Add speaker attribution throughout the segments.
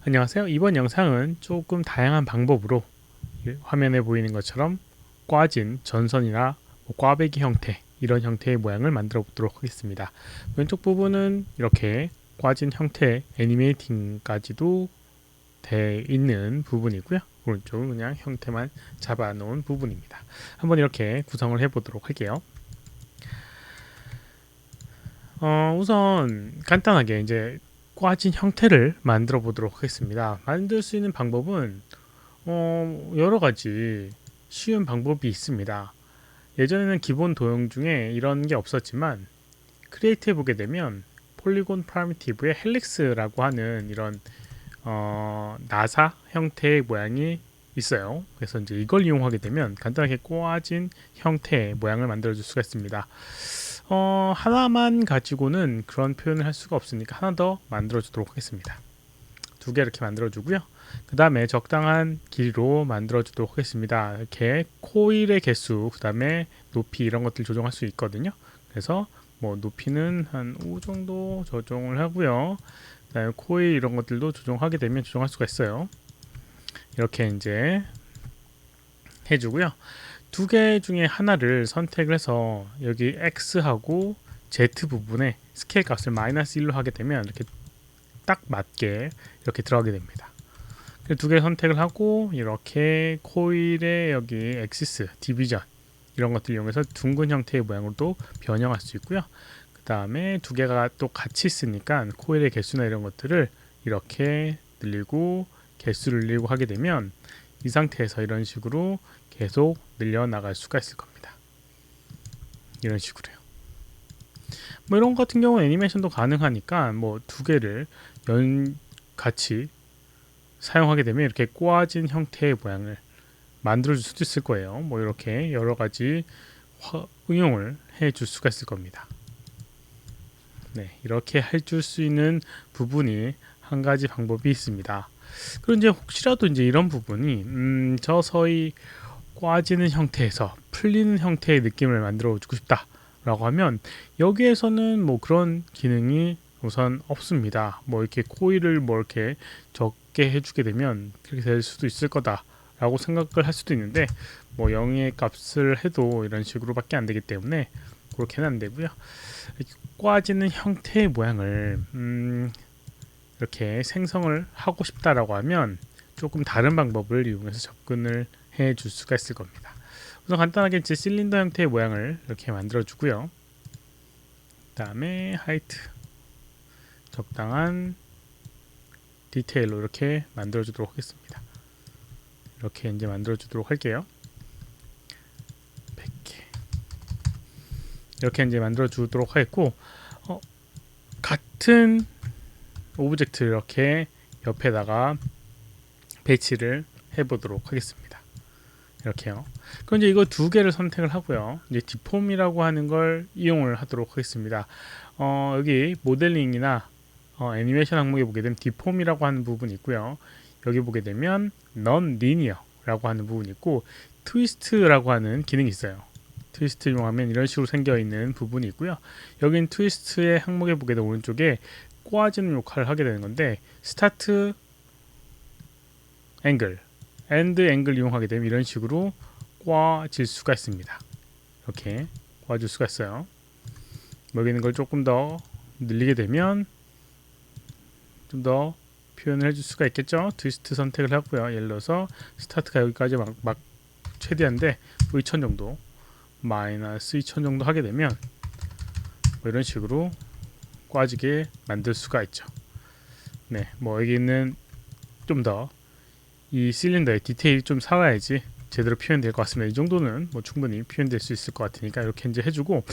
Speaker 1: 안녕하세요. 이번 영상은 조금 다양한 방법으로 화면에 보이는 것처럼 꽈진 전선이나 꽈배기 형태, 이런 형태의 모양을 만들어 보도록 하겠습니다. 왼쪽 부분은 이렇게 꽈진 형태 애니메이팅까지도 돼 있는 부분이고요. 오른쪽은 그냥 형태만 잡아 놓은 부분입니다. 한번 이렇게 구성을 해 보도록 할게요. 우선 간단하게 이제 꽈진 형태를 만들어 보도록 하겠습니다. 만들 수 있는 방법은 여러 가지 쉬운 방법이 있습니다. 예전에는 기본 도형 중에 이런 게 없었지만 크리에이트 해보게 되면 폴리곤 프리미티브의 헬릭스라고 하는 이런 나사 형태의 모양이 있어요. 그래서 이제 이걸 이용하게 되면 간단하게 꽈진 형태의 모양을 만들어 줄 수가 있습니다. 하나만 가지고는 그런 표현을 할 수가 없으니까 하나 더 만들어 주도록 하겠습니다. 두 개 이렇게 만들어 주고요. 그 다음에 적당한 길이로 만들어 주도록 하겠습니다. 이렇게 코일의 개수, 그 다음에 높이 이런 것들 조정할 수 있거든요. 그래서 뭐 높이는 한 5 정도 조정을 하고요. 그 다음에 코일 이런 것들도 조정하게 되면 조정할 수가 있어요. 이렇게 이제 해주고요. 두 개 중에 하나를 선택을 해서 여기 X하고 Z 부분에 스케일 값을 -1로 하게 되면 이렇게 딱 맞게 이렇게 들어가게 됩니다. 두 개 선택을 하고 이렇게 코일의 여기 엑시스, 디비전 이런 것들 이용해서 둥근 형태의 모양으로도 변형할 수 있고요. 그 다음에 두 개가 또 같이 있으니까 코일의 개수나 이런 것들을 이렇게 늘리고 개수를 늘리고 하게 되면 이 상태에서 이런 식으로 계속 늘려 나갈 수가 있을 겁니다. 이런 식으로요. 뭐 이런 것 같은 경우는 애니메이션도 가능하니까 뭐 두 개를 같이 사용하게 되면 이렇게 꼬아진 형태의 모양을 만들어 줄 수도 있을 거예요. 뭐 이렇게 여러 가지 응용을 해 줄 수가 있을 겁니다. 네, 이렇게 해줄 수 있는 부분이 한 가지 방법이 있습니다. 그리고 이제 혹시라도 이제 이런 부분이 서서히 꽈지는 형태에서 풀리는 형태의 느낌을 만들어 주고 싶다라고 하면 여기에서는 뭐 그런 기능이 우선 없습니다. 뭐 이렇게 코일을 뭐 이렇게 적게 해주게 되면 그렇게 될 수도 있을 거다라고 생각을 할 수도 있는데 뭐 0의 값을 해도 이런 식으로밖에 안 되기 때문에 그렇게는 안 되고요. 꽈지는 형태의 모양을 이렇게 생성을 하고 싶다라고 하면 조금 다른 방법을 이용해서 접근을 해 줄 수가 있을 겁니다. 우선 간단하게 이제 실린더 형태의 모양을 이렇게 만들어 주고요. 그 다음에 하이트 적당한 디테일로 이렇게 만들어 주도록 하겠습니다. 이렇게 이제 만들어 주도록 할게요. 100개 이렇게 이제 만들어 주도록 하겠고 같은 오브젝트 이렇게 옆에다가 배치를 해 보도록 하겠습니다. 이렇게요. 그럼 이제 이거 두 개를 선택을 하고요. 이제 디폼이라고 하는 걸 이용을 하도록 하겠습니다. 여기 모델링이나 애니메이션 항목에 보게 되면 디폼이라고 하는 부분이 있고요. 여기 보게 되면 non-linear라고 하는 부분이 있고 트위스트라고 하는 기능이 있어요. 트위스트 이용하면 이런 식으로 생겨 있는 부분이 있고요. 여긴 트위스트의 항목에 보게 되면 오른쪽에 꼬아지는 역할을 하게 되는 건데 스타트 앵글 엔드 앵글 이용하게 되면 이런 식으로 꽈질 수가 있습니다. 이렇게 꽈줄 수가 있어요. 여기 있는 걸 조금 더 늘리게 되면 좀 더 표현을 해줄 수가 있겠죠. 트위스트 선택을 하고요. 예를 들어서 스타트가 여기까지 막 최대한데 2000 정도 마이너스 2000 정도 하게 되면 뭐 이런 식으로 꽈지게 만들 수가 있죠. 네, 뭐 여기 있는 좀 더 이 실린더의 디테일이 좀 살아야지 제대로 표현될 것 같습니다. 이 정도는 뭐 충분히 표현될 수 있을 것 같으니까 이렇게 이제 해주고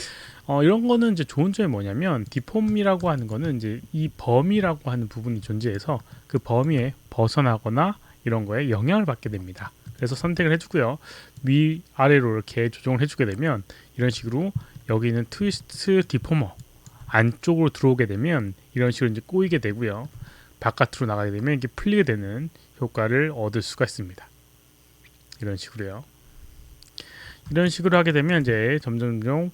Speaker 1: 이런 거는 이제 좋은 점이 뭐냐면 디폼이라고 하는 거는 이제 이 범위라고 하는 부분이 존재해서 그 범위에 벗어나거나 이런 거에 영향을 받게 됩니다. 그래서 선택을 해주고요. 위 아래로 이렇게 조정을 해주게 되면 이런 식으로 여기 있는 트위스트 디포머 안쪽으로 들어오게 되면 이런 식으로 이제 꼬이게 되고요. 바깥으로 나가게 되면 이게 풀리게 되는 효과를 얻을 수가 있습니다. 이런 식으로요. 이런 식으로 하게 되면 이제 점점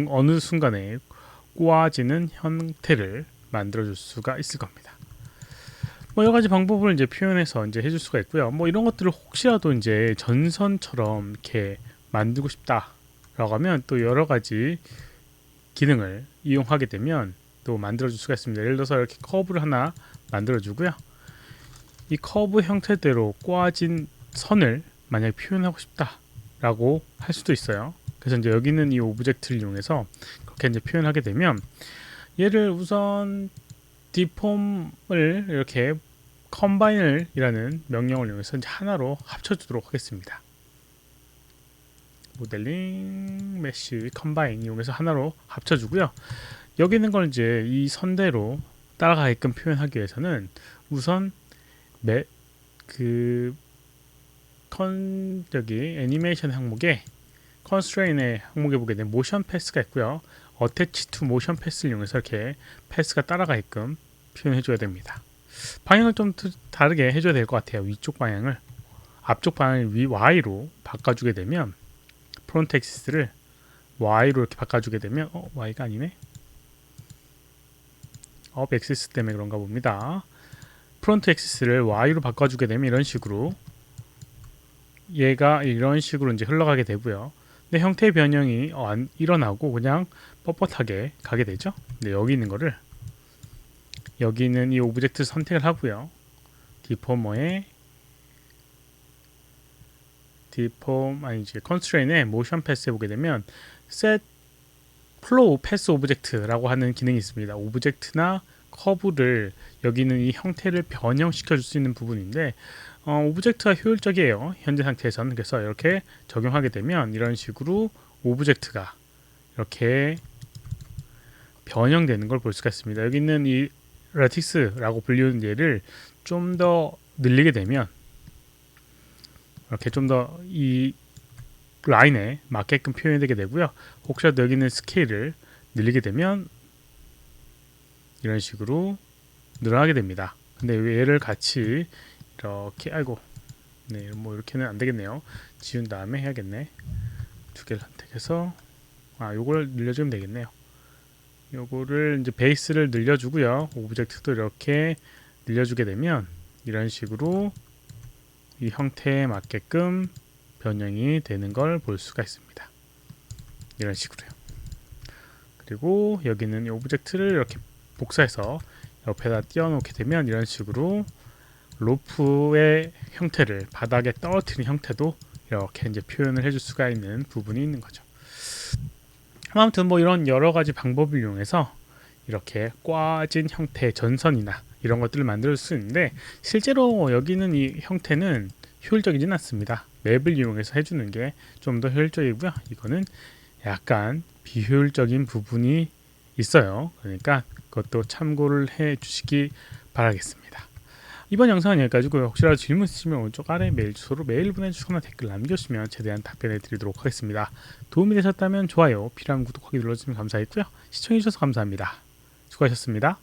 Speaker 1: 어느 순간에 꼬아지는 형태를 만들어 줄 수가 있을 겁니다. 뭐 여러 가지 방법을 이제 표현해서 이제 해줄 수가 있고요. 뭐 이런 것들을 혹시라도 이제 전선처럼 이렇게 만들고 싶다라고 하면 또 여러 가지 기능을 이용하게 되면 또 만들어 줄 수가 있습니다. 예를 들어서 이렇게 커브를 하나 만들어 주고요. 이 커브 형태대로 꼬아진 선을 만약에 표현하고 싶다라고 할 수도 있어요. 그래서 이제 여기 있는 이 오브젝트를 이용해서 그렇게 이제 표현하게 되면 얘를 우선 디폼을 이렇게 컴바인을이라는 명령을 이용해서 이제 하나로 합쳐주도록 하겠습니다. 모델링 메쉬 컴바인 이용해서 하나로 합쳐주고요. 여기 있는 걸 이제 이 선대로 따라가게끔 표현하기 위해서는 우선 여기 애니메이션 항목에 컨스트레인의 항목에 보게 되면 모션 패스가 있고요. 어태치 투 모션 패스를 이용해서 이렇게 패스가 따라가게끔 표현해 줘야 됩니다. 방향을 좀 다르게 해줘야 될 것 같아요. 위쪽 방향을 앞쪽 방향을 Y로 바꿔주게 되면 프론트 엑시스를 Y로 이렇게 바꿔주게 되면 Y가 아니네. 업 엑시스 때문에 그런가 봅니다. 프론트 엑시스를 Y로 바꿔주게 되면 이런 식으로 얘가 이런 식으로 이제 흘러가게 되고요. 근데 형태의 변형이 안 일어나고 그냥 뻣뻣하게 가게 되죠. 근데 여기 있는 거를 여기 있는 이 오브젝트 선택을 하고요. 디포머에 컨스트레인에 모션 패스 해보게 되면 set flow pass 오브젝트라고 하는 기능이 있습니다. 오브젝트나 커브를 여기 있는 이 형태를 변형시켜 줄 수 있는 부분인데 오브젝트가 효율적이에요. 현재 상태에서는. 그래서 이렇게 적용하게 되면 이런 식으로 오브젝트가 이렇게 변형되는 걸 볼 수가 있습니다. 여기 있는 이 라틱스라고 불리는 얘를 좀 더 늘리게 되면 이렇게 좀 더 이 라인에 맞게끔 표현되게 되고요. 혹시라도 여기 있는 스케일을 늘리게 되면 이런 식으로 늘어나게 됩니다. 근데 얘를 같이 이렇게 네, 뭐 이렇게는 안 되겠네요. 지운 다음에 해야겠네. 두 개를 선택해서 요걸 늘려주면 되겠네요. 요거를 이제 베이스를 늘려주고요. 오브젝트도 이렇게 늘려주게 되면 이런 식으로 이 형태에 맞게끔 변형이 되는 걸 볼 수가 있습니다. 이런 식으로요. 그리고 여기는 이 오브젝트를 이렇게 복사해서 옆에다 띄워놓게 되면 이런 식으로 로프의 형태를 바닥에 떨어뜨리는 형태도 이렇게 이제 표현을 해줄 수가 있는 부분이 있는 거죠. 아무튼 뭐 이런 여러 가지 방법을 이용해서 이렇게 꽈진 형태의 전선이나 이런 것들을 만들 수 있는데 실제로 여기는 이 형태는 효율적이진 않습니다. 맵을 이용해서 해주는 게 좀 더 효율적이고요. 이거는 약간 비효율적인 부분이 있어요. 그러니까 그것도 참고를 해 주시기 바라겠습니다. 이번 영상은 여기까지고요. 혹시라도 질문 있으시면 오른쪽 아래 메일 주소로 메일 보내주시거나 댓글 남겨주시면 최대한 답변해 드리도록 하겠습니다. 도움이 되셨다면 좋아요, 필요하면 구독하기 눌러주시면 감사하겠고요. 시청해주셔서 감사합니다. 수고하셨습니다.